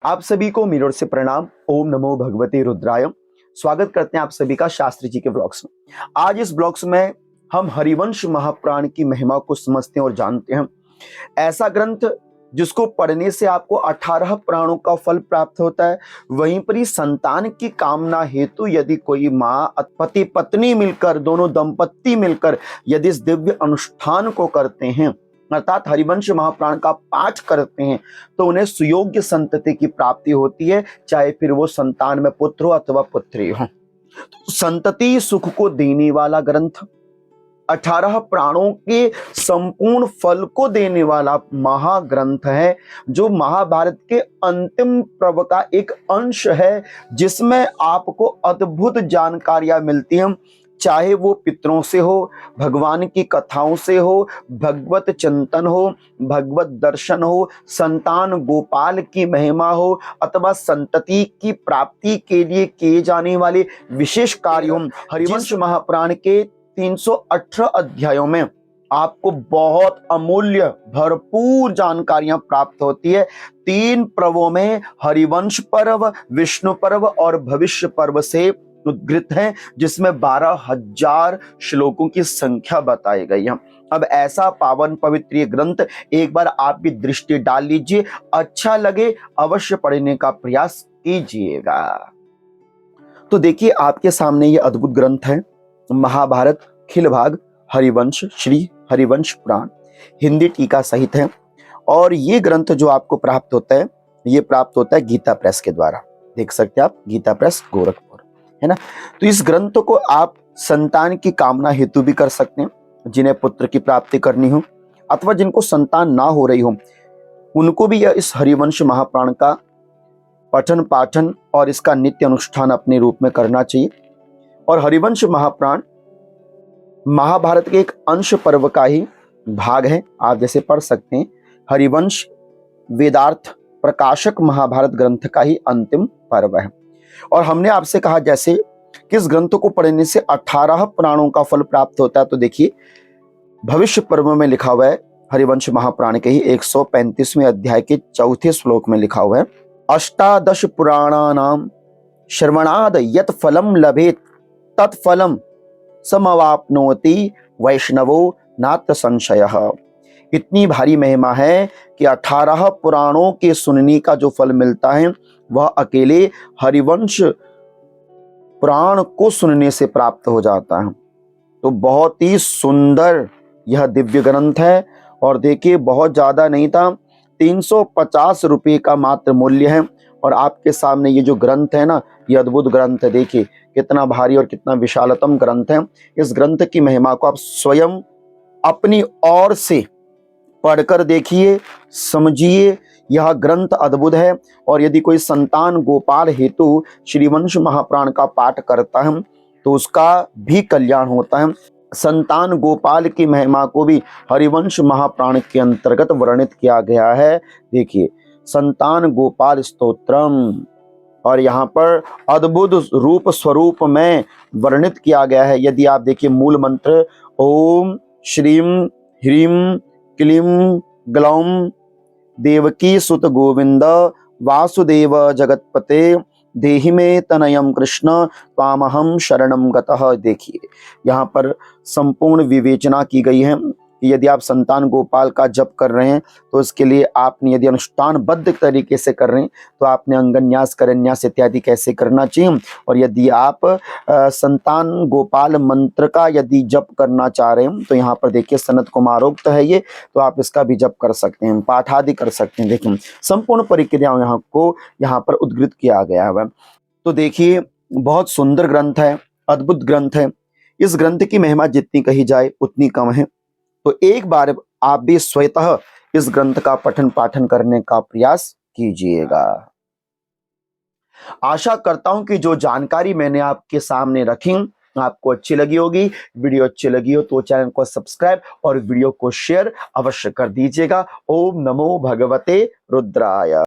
आप सभी को मेरी ओर से प्रणाम। ओम नमो भगवते रुद्राय। स्वागत करते हैं आप सभी का शास्त्री जी के ब्लॉग्स में। आज इस ब्लॉग्स में हम हरिवंश महापुराण की महिमा को समझते हैं और जानते हैं। ऐसा ग्रंथ जिसको पढ़ने से आपको 18 प्राणों का फल प्राप्त होता है। वहीं पर ही संतान की कामना हेतु यदि कोई माँ पति पत्नी मिलकर, दोनों दंपत्ति मिलकर यदि इस दिव्य अनुष्ठान को करते हैं, अर्थात हरिवंश महापुराण का पाठ करते हैं, तो उन्हें सुयोग्य संतति की प्राप्ति होती है, चाहे फिर वो संतान में पुत्र हो अथवा पुत्री हो। संतति सुख को देने वाला ग्रंथ, 18 प्राणों के संपूर्ण फल को देने वाला महाग्रंथ है, जो महाभारत के अंतिम पर्व का एक अंश है, जिसमें आपको अद्भुत जानकारियां मिलती हैं। चाहे वो पितरों से हो, भगवान की कथाओं से हो, भगवत चिंतन हो, भगवत दर्शन हो, संतान गोपाल की महिमा हो, अथवा संतति की प्राप्ति के लिए किए जाने वाले विशेष कार्य हो। हरिवंश महापुराण के 318 अध्यायों में आपको बहुत अमूल्य भरपूर जानकारियां प्राप्त होती है। 3 पर्वों में हरिवंश पर्व, विष्णु पर्व और भविष्य पर्व से उद्गृत है, जिसमें 12,000 श्लोकों की संख्या बताई गई है। अब ऐसा पावन पवित्र ग्रंथ एक बार आप भी दृष्टि डाल लीजिए, अच्छा लगे अवश्य पढ़ने का प्रयास कीजिएगा। तो देखिए, आपके सामने ये अद्भुत ग्रंथ है, महाभारत खिल भाग हरिवंश श्री हरिवंश पुराण, हिंदी टीका सहित है। और ये ग्रंथ जो आपको प्राप्त होता है, ये प्राप्त होता है गीता प्रेस के द्वारा। देख सकते हैं आप, गीता प्रेस गोरखपुर, है ना। तो इस ग्रंथ को आप संतान की कामना हेतु भी कर सकते हैं, जिन्हें पुत्र की प्राप्ति करनी हो अथवा जिनको संतान ना हो रही हो, उनको भी यह इस हरिवंश महापुराण का पठन पाठन और इसका नित्य अनुष्ठान अपने रूप में करना चाहिए। और हरिवंश महापुराण महाभारत के एक अंश पर्व का ही भाग है। आप जैसे पढ़ सकते हैं, हरिवंश वेदार्थ प्रकाशक महाभारत ग्रंथ का ही अंतिम पर्व है। और हमने आपसे कहा जैसे किस ग्रंथ को पढ़ने से 18 प्राणों का फल प्राप्त होता है, तो देखिए भविष्य पर्व में लिखा हुआ है, हरिवंश महापुराण के ही 135वें अध्याय के 4थे श्लोक में लिखा हुआ है, अष्टादश पुराणानाम श्रवणाद यत फलम लभेत तत्फलम समवाप्नोति वैष्णवो नात्र संशयः। इतनी भारी महिमा है कि 18 पुराणों के सुनने का जो फल मिलता है, वह अकेले हरिवंश पुराण को सुनने से प्राप्त हो जाता है। तो बहुत ही सुंदर यह दिव्य ग्रंथ है। और देखिए, बहुत ज्यादा नहीं था, 350 रुपये का मात्र मूल्य है। और आपके सामने ये जो ग्रंथ है ना, ये अद्भुत ग्रंथ है। देखिए कितना भारी और कितना विशालतम ग्रंथ है। इस ग्रंथ की महिमा को आप स्वयं अपनी ओर से पढ़कर देखिए, समझिए। यह ग्रंथ अद्भुत है। और यदि कोई संतान गोपाल हेतु श्रीवंश महापुराण का पाठ करता है, तो उसका भी कल्याण होता है। संतान गोपाल की महिमा को भी हरिवंश महापुराण के अंतर्गत वर्णित किया गया है। देखिए, संतान गोपाल स्तोत्रम, और यहाँ पर अद्भुत रूप स्वरूप में वर्णित किया गया है। यदि आप देखिए मूल मंत्र, ओम श्रीम ह्रीम क्लीम ग्लौम देवकी सुत गोविंद वासुदेव जगतपते देहि में तनयम कृष्ण त्वामहम शरणम गतः। देखिए यहाँ पर संपूर्ण विवेचना की गई है कि यदि आप संतान गोपाल का जप कर रहे हैं, तो इसके लिए आपने यदि अनुष्ठानबद्ध तरीके से कर रहे हैं, तो आपने अंगन्यास करन्यास इत्यादि कैसे करना चाहिए। और यदि आप संतान गोपाल मंत्र का यदि जप करना चाह रहे हैं, तो यहाँ पर देखिए सनत कुमारोक्त है ये, तो आप इसका भी जप कर सकते हैं, पाठ आदि कर सकते हैं। देखिए संपूर्ण प्रक्रियाओं यहाँ पर उद्गृत किया गया है। तो देखिए बहुत सुंदर ग्रंथ है, अद्भुत ग्रंथ है। इस ग्रंथ की महिमा जितनी कही जाए उतनी कम है। तो एक बार आप भी स्वतः इस ग्रंथ का पठन पाठन करने का प्रयास कीजिएगा। आशा करता हूं कि जो जानकारी मैंने आपके सामने रखी आपको अच्छी लगी होगी। वीडियो अच्छी लगी हो तो चैनल को सब्सक्राइब और वीडियो को शेयर अवश्य कर दीजिएगा। ओम नमो भगवते रुद्राय।